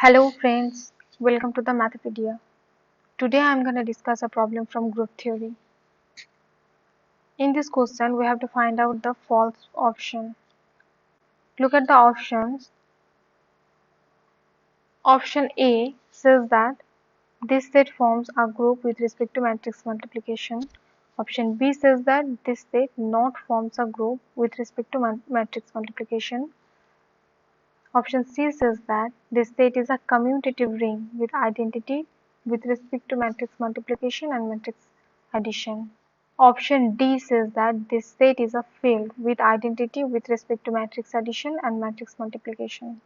Hello friends, welcome to the MathePidia. Today I am going to discuss a problem from group theory. In this question we have to find out the false option. Look at the options. Option A says that this set forms a group with respect to matrix multiplication. Option B says that this set not forms a group with respect to matrix multiplication. Option C says that this set is a commutative ring with identity with respect to matrix multiplication and matrix addition. Option D says that this set is a field with identity with respect to matrix addition and matrix multiplication.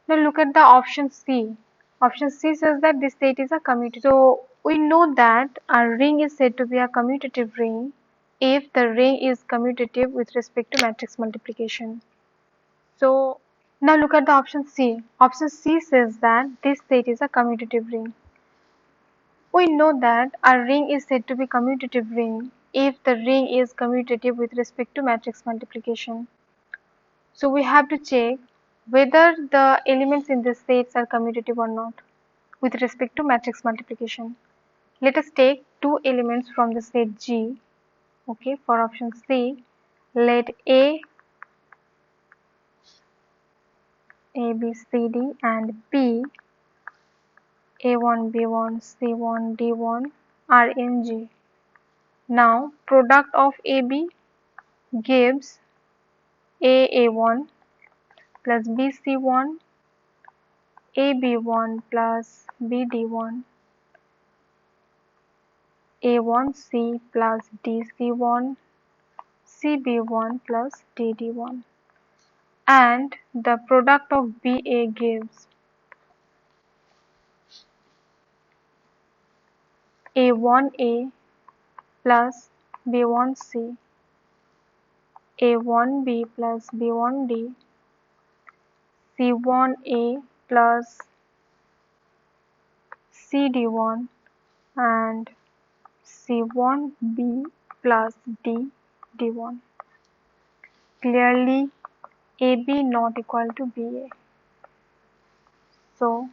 Now look at the option C. Option C says that this set is a commutative. So we know that a ring is said to be a commutative ring if the ring is commutative with respect to matrix multiplication. So now look at the option C. Option C says that this set is a commutative ring. We know that a ring is said to be commutative ring if the ring is commutative with respect to matrix multiplication. So we have to check whether the elements in this sets are commutative or not with respect to matrix multiplication. Let us take two elements from the set G. Okay, for option C, let A, B, C, D and B, A1, B1, C1, D1 are in G. Now product of AB gives A1 plus BC1, AB1 plus BD1, A1C plus DC1, CB1 plus DD1, and the product of BA gives A1A plus B1C, A1B plus B1D, C1A plus CD1 and C1B plus D1. Clearly AB not equal to BA. So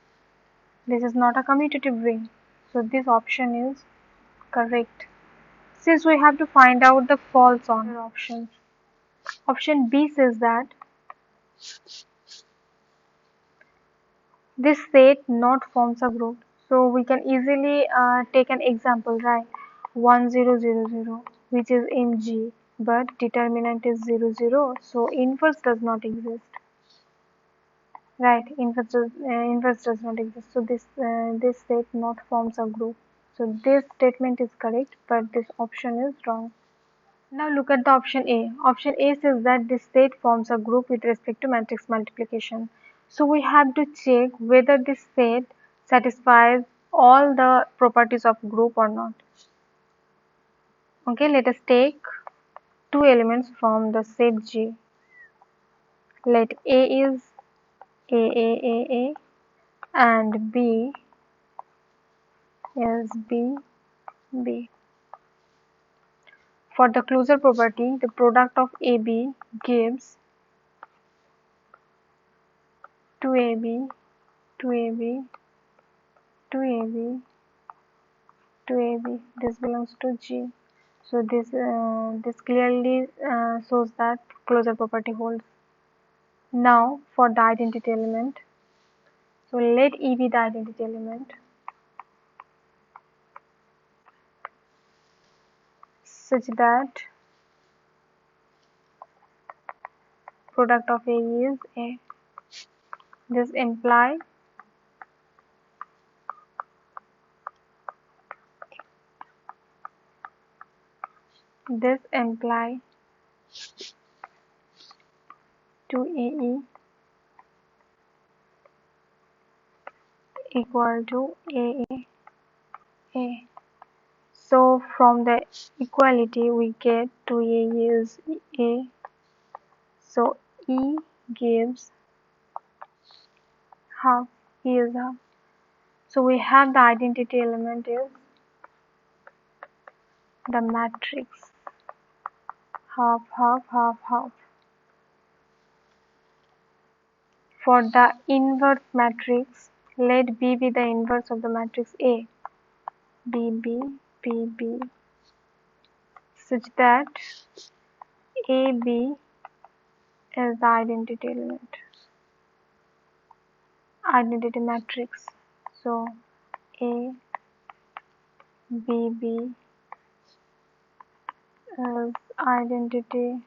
this is not a commutative ring. So this option is correct. Since we have to find out the false on options. Option B says that this set not forms a group. So we can easily take an example, right? 1 0 0 0, which is in G, but determinant is 0 0, so inverse does not exist. Right, inverse does not exist. So this set not forms a group. So this statement is correct, but this option is wrong. Now look at the option A. Option A says that this set forms a group with respect to matrix multiplication. So we have to check whether this set satisfies all the properties of group or not. Okay, let us take two elements from the set G. Let A is A and B is B. For the closure property, the product of AB gives 2AB, 2AB, 2AB, 2AB. This belongs to G. So this clearly shows that closure property holds. Now for the identity element. So let E be the identity element such that product of A is A. This implies this implies 2AE equal to AA. So from the equality we get 2A is A. So E gives half. E is half. So we have the identity element is the matrix half, half, half, half. For the inverse matrix, let B be the inverse of the matrix A, B, B, P, B, such that A, B is the identity element, identity matrix. So A, B, B is identity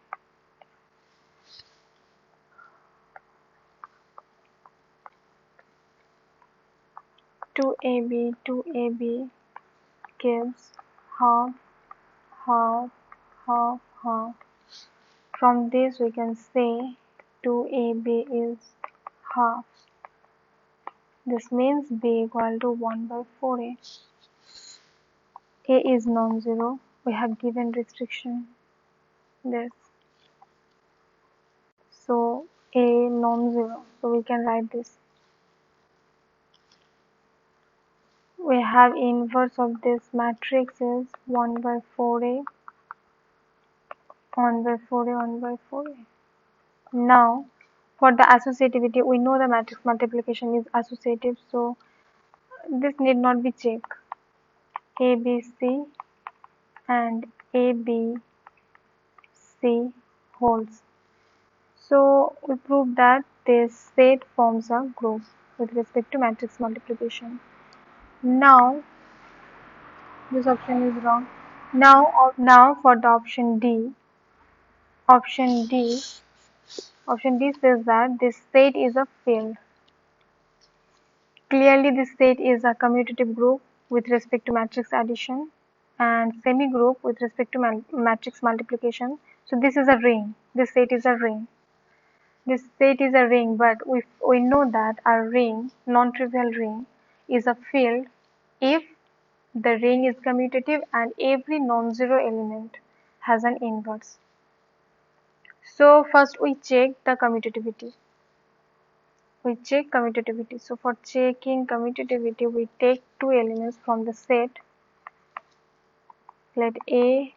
to AB gives half, half, half, half. From this we can say 2AB is half. This means B equal to 1 by 4A. A is non-zero. We have given restriction this. So A non-zero. So we can write this. We have inverse of this matrix is 1 by 4A, 1 by 4A, 1 by 4A. Now, for the associativity, we know the matrix multiplication is associative, so this need not be checked. ABC and ABC holds. So we prove that this set forms a group with respect to matrix multiplication. Now, this option is wrong. Now for the option D. Option D says that this set is a field. Clearly, this set is a commutative group with respect to matrix addition and semi-group with respect to matrix multiplication. So this is a ring. This set is a ring. This set is a ring, but we know that a ring, non-trivial ring, is a field if the ring is commutative and every non-zero element has an inverse. So first we check the commutativity. So for checking commutativity, we take two elements from the set. Let AB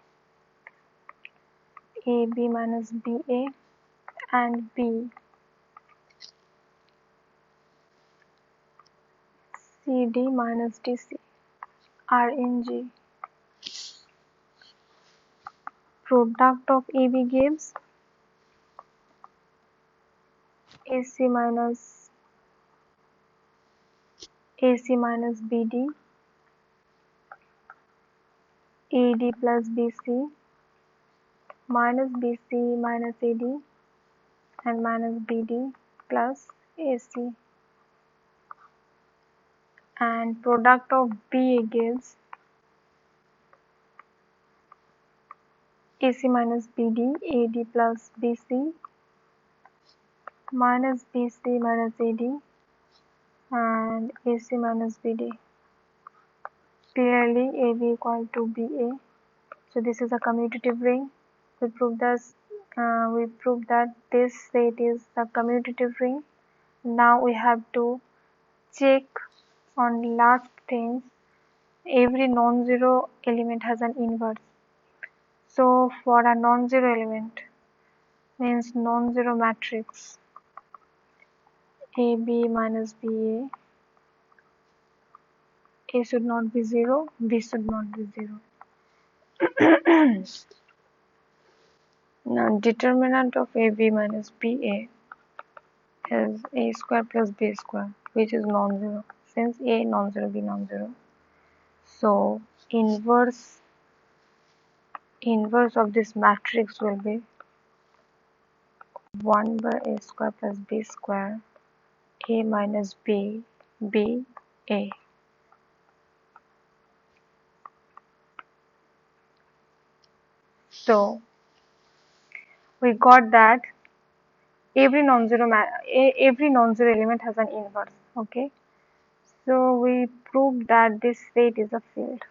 minus BA and B CD minus DC are in G. Product of AB gives AC minus BD, AD plus BC, minus BC minus AD, and minus BD plus AC. And product of BA gives AC minus BD, AD plus BC, minus BC minus AD, and AC minus BD. Clearly AB equal to BA. So this is a commutative ring. We prove that this set is a commutative ring. Now we have to check on last things. Every non-zero element has an inverse. So for a non-zero element means non-zero matrix AB minus BA, A should not be 0, B should not be 0. Now determinant of AB minus BA is A square plus B square, which is non-zero. Since A non-zero, B non-zero, so inverse of this matrix will be 1 by A square plus B square, A minus B, B, A. So we got that every non-zero element has an inverse. Okay, so we proved that this set is a field.